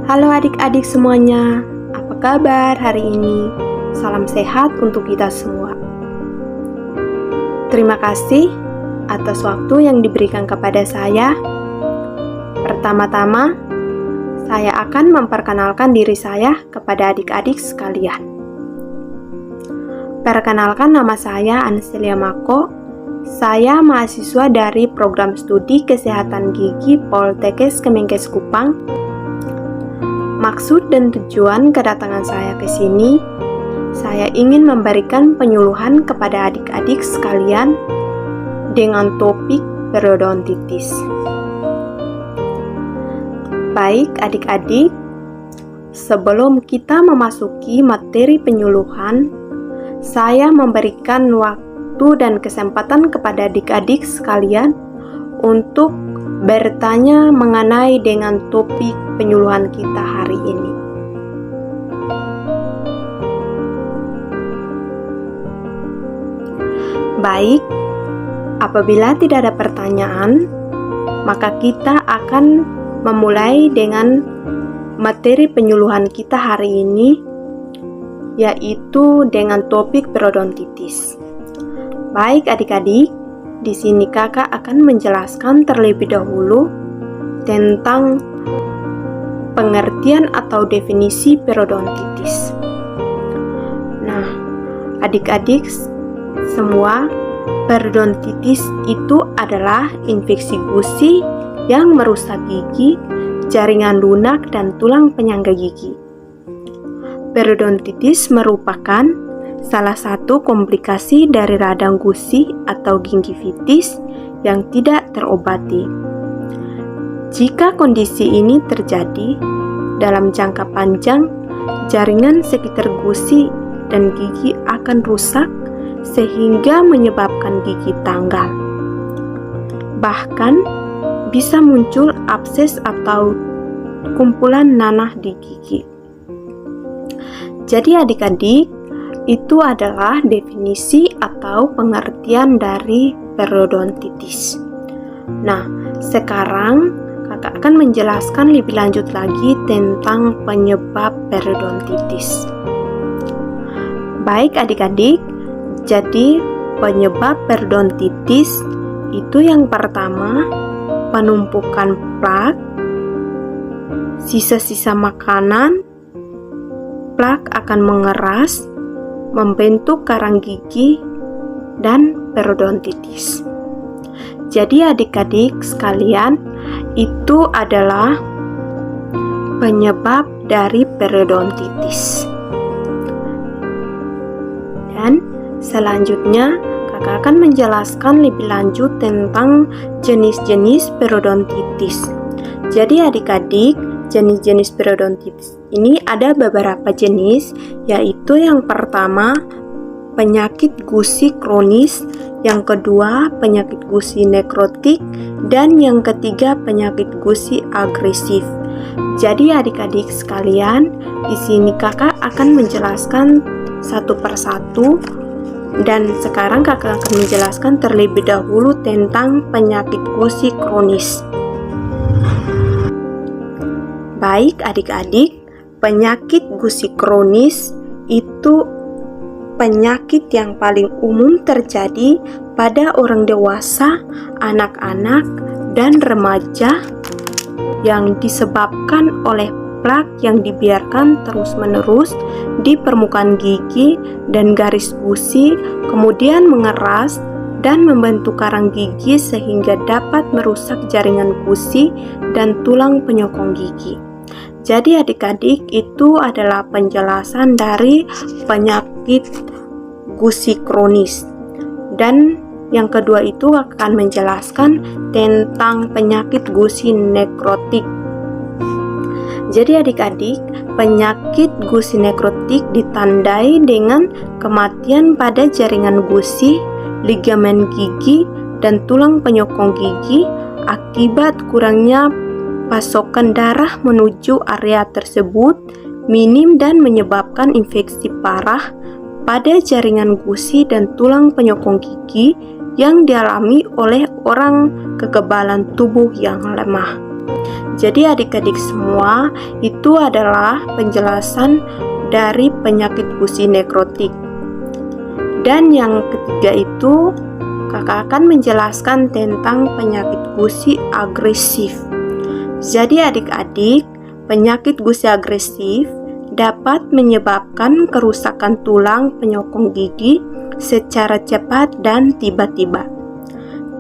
Halo adik-adik semuanya, apa kabar hari ini? Salam sehat untuk kita semua. Terima kasih atas waktu yang diberikan kepada saya. Pertama-tama, saya akan memperkenalkan diri saya kepada adik-adik sekalian. Perkenalkan, nama saya Anselia Mako. Saya mahasiswa dari Program Studi Kesehatan Gigi Poltekkes Kemenkes Kupang. Maksud dan tujuan kedatangan saya ke sini, saya ingin memberikan penyuluhan kepada adik-adik sekalian dengan topik periodontitis. Baik adik-adik, sebelum kita memasuki materi penyuluhan, saya memberikan waktu dan kesempatan kepada adik-adik sekalian untuk bertanya mengenai dengan topik penyuluhan kita hari ini. Baik, apabila tidak ada pertanyaan, maka kita akan memulai dengan materi penyuluhan kita hari ini, yaitu dengan topik periodontitis. Baik adik-adik, di sini kakak akan menjelaskan terlebih dahulu tentang pengertian atau definisi periodontitis. Nah, adik-adik semua, periodontitis itu adalah infeksi gusi yang merusak gigi, jaringan lunak, dan tulang penyangga gigi. Periodontitis merupakan salah satu komplikasi dari radang gusi atau gingivitis yang tidak terobati. Jika kondisi ini terjadi dalam jangka panjang, jaringan sekitar gusi dan gigi akan rusak sehingga menyebabkan gigi tanggal. Bahkan bisa muncul abses atau kumpulan nanah di gigi. Jadi adik-adik, itu adalah definisi atau pengertian dari periodontitis. Nah, sekarang kakak akan menjelaskan lebih lanjut lagi tentang penyebab periodontitis. Baik adik-adik, jadi penyebab periodontitis itu yang pertama, penumpukan plak, sisa-sisa makanan. Plak akan mengeras, membentuk karang gigi, dan periodontitis. Jadi adik-adik sekalian, itu adalah penyebab dari periodontitis. Dan selanjutnya kakak akan menjelaskan lebih lanjut tentang jenis-jenis periodontitis. Jadi adik-adik, jenis-jenis periodontitis ini ada beberapa jenis, yaitu yang pertama penyakit gusi kronis, yang kedua penyakit gusi nekrotik, dan yang ketiga penyakit gusi agresif. Jadi adik-adik sekalian, di sini kakak akan menjelaskan satu persatu, dan sekarang kakak akan menjelaskan terlebih dahulu tentang penyakit gusi kronis. Baik adik-adik, penyakit gusi kronis itu penyakit yang paling umum terjadi pada orang dewasa, anak-anak, dan remaja yang disebabkan oleh plak yang dibiarkan terus-menerus di permukaan gigi dan garis gusi, kemudian mengeras dan membentuk karang gigi sehingga dapat merusak jaringan gusi dan tulang penyokong gigi. Jadi adik-adik, itu adalah penjelasan dari penyakit gusi kronis. Dan yang kedua itu akan menjelaskan tentang penyakit gusi nekrotik. Jadi adik-adik, penyakit gusi nekrotik ditandai dengan kematian pada jaringan gusi, ligamen gigi, dan tulang penyokong gigi akibat kurangnya pasokan darah menuju area tersebut minim dan menyebabkan infeksi parah pada jaringan gusi dan tulang penyokong gigi yang dialami oleh orang kekebalan tubuh yang lemah. Jadi adik-adik semua, itu adalah penjelasan dari penyakit gusi nekrotik. Dan yang ketiga itu, kakak akan menjelaskan tentang penyakit gusi agresif. Jadi adik-adik, penyakit gusi agresif dapat menyebabkan kerusakan tulang penyokong gigi secara cepat dan tiba-tiba.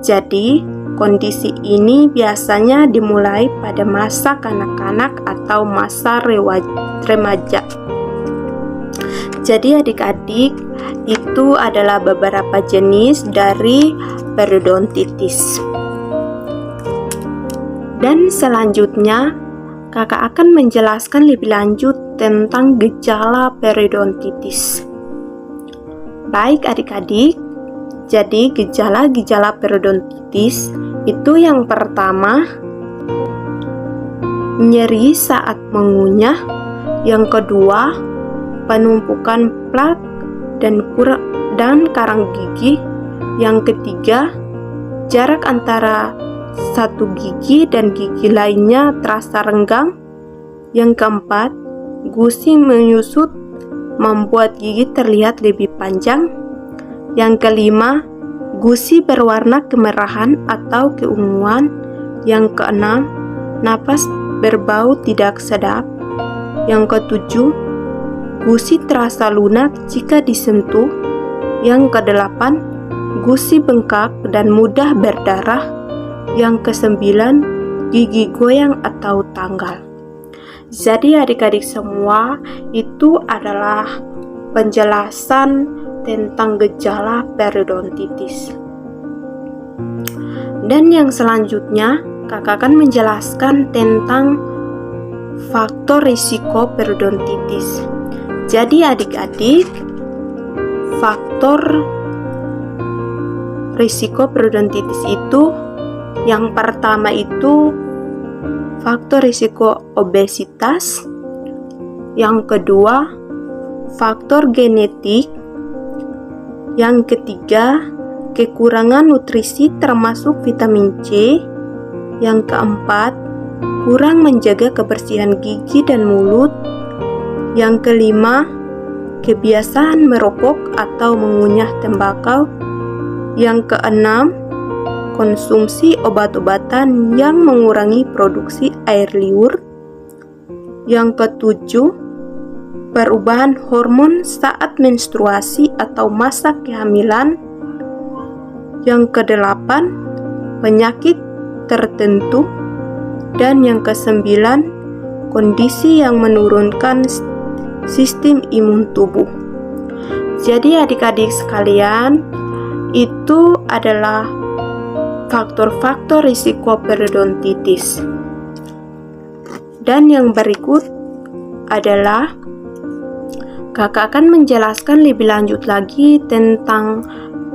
Jadi, kondisi ini biasanya dimulai pada masa kanak-kanak atau masa remaja. Jadi adik-adik, itu adalah beberapa jenis dari periodontitis. Dan selanjutnya, kakak akan menjelaskan lebih lanjut tentang gejala periodontitis. Baik adik-adik, jadi gejala-gejala periodontitis itu yang pertama, nyeri saat mengunyah. Yang kedua, penumpukan plak dan karang gigi. Yang ketiga, jarak antara satu gigi dan gigi lainnya terasa renggang. Yang keempat, gusi menyusut membuat gigi terlihat lebih panjang. Yang kelima, gusi berwarna kemerahan atau keunguan. Yang keenam, napas berbau tidak sedap. Yang ketujuh, gusi terasa lunak jika disentuh. Yang kedelapan, gusi bengkak dan mudah berdarah. Yang kesembilan, gigi goyang atau tanggal. Jadi adik-adik semua, itu adalah penjelasan tentang gejala periodontitis. Dan yang selanjutnya, kakak akan menjelaskan tentang faktor risiko periodontitis. Jadi adik-adik, faktor risiko periodontitis itu yang pertama itu faktor risiko obesitas. Yang kedua, faktor genetik. Yang ketiga, kekurangan nutrisi termasuk vitamin C. Yang keempat, kurang menjaga kebersihan gigi dan mulut. Yang kelima, kebiasaan merokok atau mengunyah tembakau. Yang keenam, konsumsi obat-obatan yang mengurangi produksi air liur. Yang ketujuh, perubahan hormon saat menstruasi atau masa kehamilan. Yang kedelapan, penyakit tertentu. Dan yang kesembilan, kondisi yang menurunkan sistem imun tubuh. Jadi adik-adik sekalian, itu adalah faktor-faktor risiko periodontitis. Dan yang berikut adalah kakak akan menjelaskan lebih lanjut lagi tentang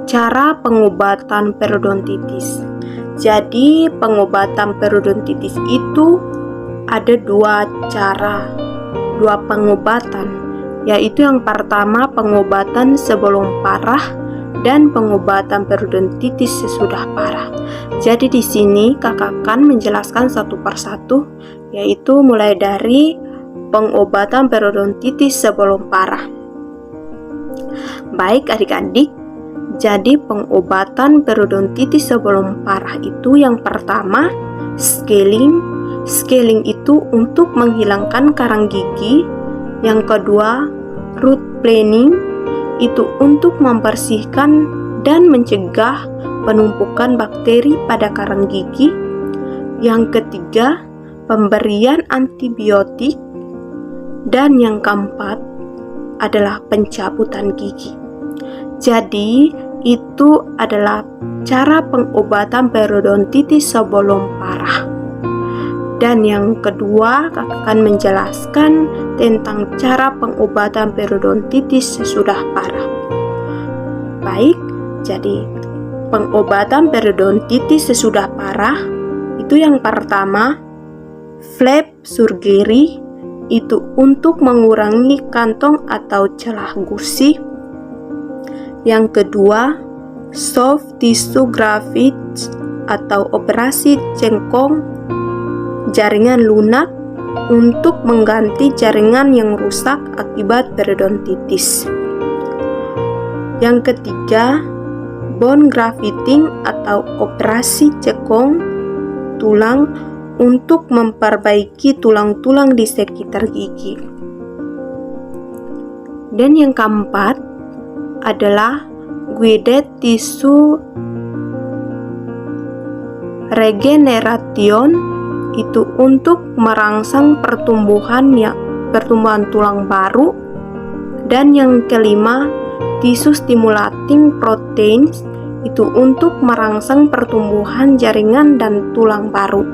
cara pengobatan periodontitis. Jadi pengobatan periodontitis itu ada dua pengobatan, yaitu yang pertama pengobatan sebelum parah dan pengobatan periodontitis sesudah parah. Jadi di sini kakak akan menjelaskan satu persatu, yaitu mulai dari pengobatan periodontitis sebelum parah. Baik adik-adik, jadi pengobatan periodontitis sebelum parah itu yang pertama scaling. Scaling itu untuk menghilangkan karang gigi. Yang kedua, root planing, itu untuk membersihkan dan mencegah penumpukan bakteri pada karang gigi. Yang ketiga, pemberian antibiotik. Dan yang keempat adalah pencabutan gigi. Jadi, itu adalah cara pengobatan periodontitis sebelum parah. Dan yang kedua, kakak akan menjelaskan tentang cara pengobatan periodontitis sesudah parah. Baik, jadi pengobatan periodontitis sesudah parah itu yang pertama, flap surgery, itu untuk mengurangi kantong atau celah gusi. Yang kedua, soft tissue graft atau operasi cengkong. jaringan lunak untuk mengganti jaringan yang rusak akibat periodontitis. Yang ketiga, bone grafting atau operasi cekung tulang untuk memperbaiki tulang-tulang di sekitar gigi. Dan yang keempat adalah guided tissue regeneration, itu untuk merangsang pertumbuhan tulang baru. Dan yang kelima, tissue stimulating proteins, itu untuk merangsang pertumbuhan jaringan dan tulang baru.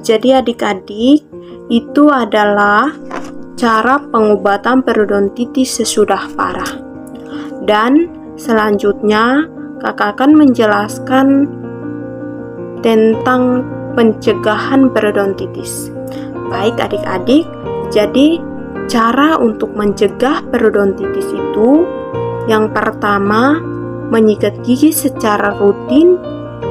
Jadi adik-adik, itu adalah cara pengobatan periodontitis sesudah parah. Dan selanjutnya kakak akan menjelaskan tentang pencegahan periodontitis. Baik adik-adik, jadi cara untuk mencegah periodontitis itu, yang pertama, menyikat gigi secara rutin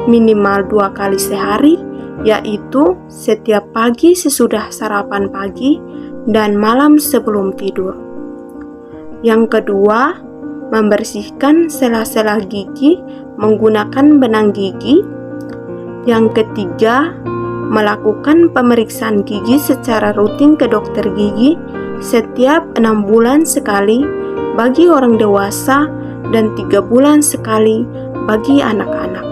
minimal 2 kali sehari, yaitu setiap pagi sesudah sarapan pagi dan malam sebelum tidur. Yang kedua, membersihkan sela-sela gigi menggunakan benang gigi. Yang ketiga, melakukan pemeriksaan gigi secara rutin ke dokter gigi setiap 6 bulan sekali bagi orang dewasa dan 3 bulan sekali bagi anak-anak.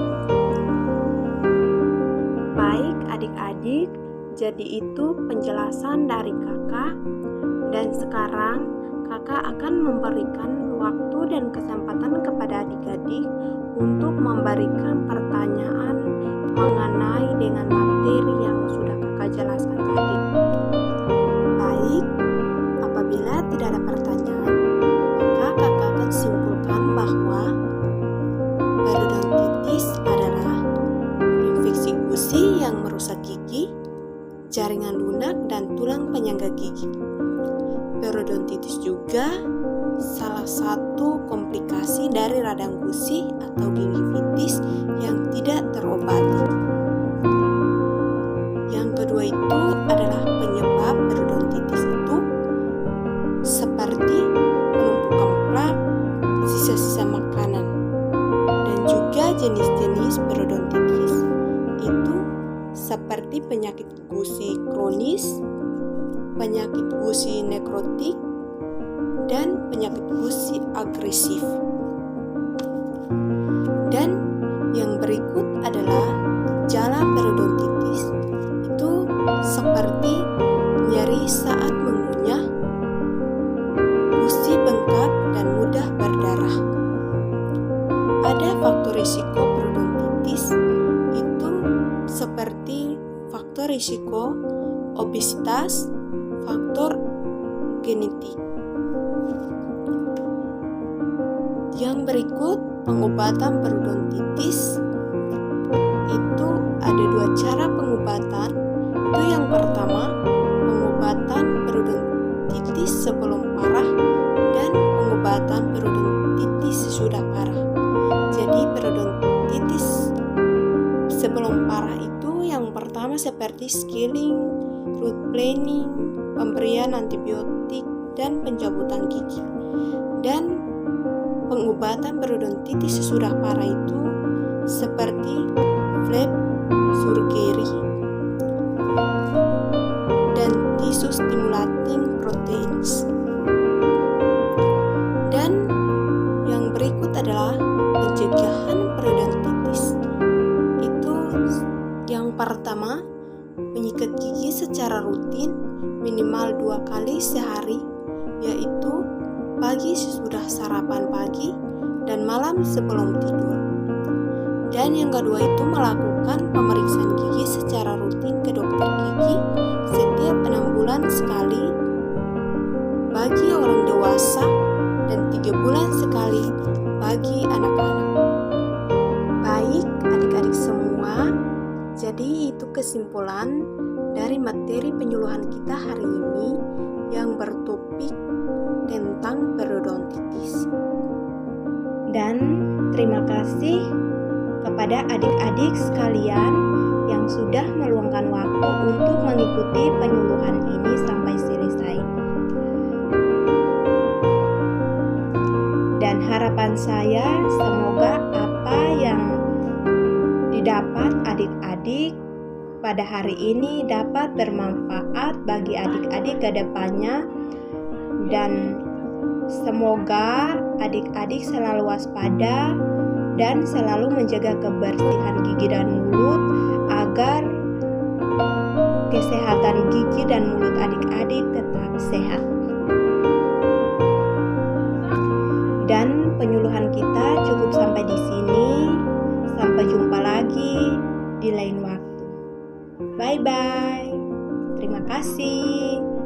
Baik adik-adik, jadi itu penjelasan dari kakak. Dan sekarang kakak akan memberikan waktu dan kesempatan kepada adik-adik untuk memberikan pertanyaan mengenai dengan materi yang sudah kakak jelaskan tadi. Baik, apabila tidak ada pertanyaan, maka kakak akan simpulkan bahwa periodontitis adalah infeksi gusi yang merusak gigi, jaringan lunak, dan tulang penyangga gigi. Periodontitis juga salah satu komplikasi dari radang gusi atau gingivitis yang tidak terobati. Yang kedua itu adalah penyebab periodontitis itu seperti penumpukan plak, sisa-sisa makanan, dan juga jenis-jenis periodontitis itu seperti penyakit gusi kronis, penyakit gusi nekrotik, dan penyakit gusi agresif. Dan yang berikut adalah gejala periodontitis, itu seperti nyeri saat mengunyah, gusi bengkak, dan mudah berdarah. Ada faktor risiko periodontitis, itu seperti faktor risiko obesitas, faktor genetik. Yang berikut pengobatan periodontitis, itu ada 2 cara pengobatan. Itu yang pertama, pengobatan periodontitis sebelum parah dan pengobatan periodontitis sesudah parah. Jadi periodontitis sebelum parah itu yang pertama seperti scaling, root planing, pemberian antibiotik, dan pencabutan gigi. Dan pengobatan periodontitis sesudah parah itu seperti flap surgery dan tissue stimulating proteins. Dan yang berikut adalah pencegahan periodontitis. Itu yang pertama, menyikat gigi secara rutin minimal 2 kali sehari, yaitu pagi sesudah sarapan pagi dan malam sebelum tidur. Dan yang kedua itu melakukan pemeriksaan gigi secara rutin ke dokter gigi setiap 6 bulan sekali bagi orang dewasa dan 3 bulan sekali bagi anak-anak. Baik adik-adik semua, jadi itu kesimpulan dari materi penyuluhan kita hari ini yang bertopik tentang periodontitis. Dan terima kasih kepada adik-adik sekalian yang sudah meluangkan waktu untuk mengikuti penyuluhan ini sampai selesai. Dan harapan saya semoga apa yang didapat adik-adik pada hari ini dapat bermanfaat bagi adik-adik ke depannya, dan semoga adik-adik selalu waspada dan selalu menjaga kebersihan gigi dan mulut agar kesehatan gigi dan mulut adik-adik tetap sehat. Dan penyuluhan kita cukup sampai di sini. Sampai jumpa lagi di lain waktu. Bye-bye. Terima kasih.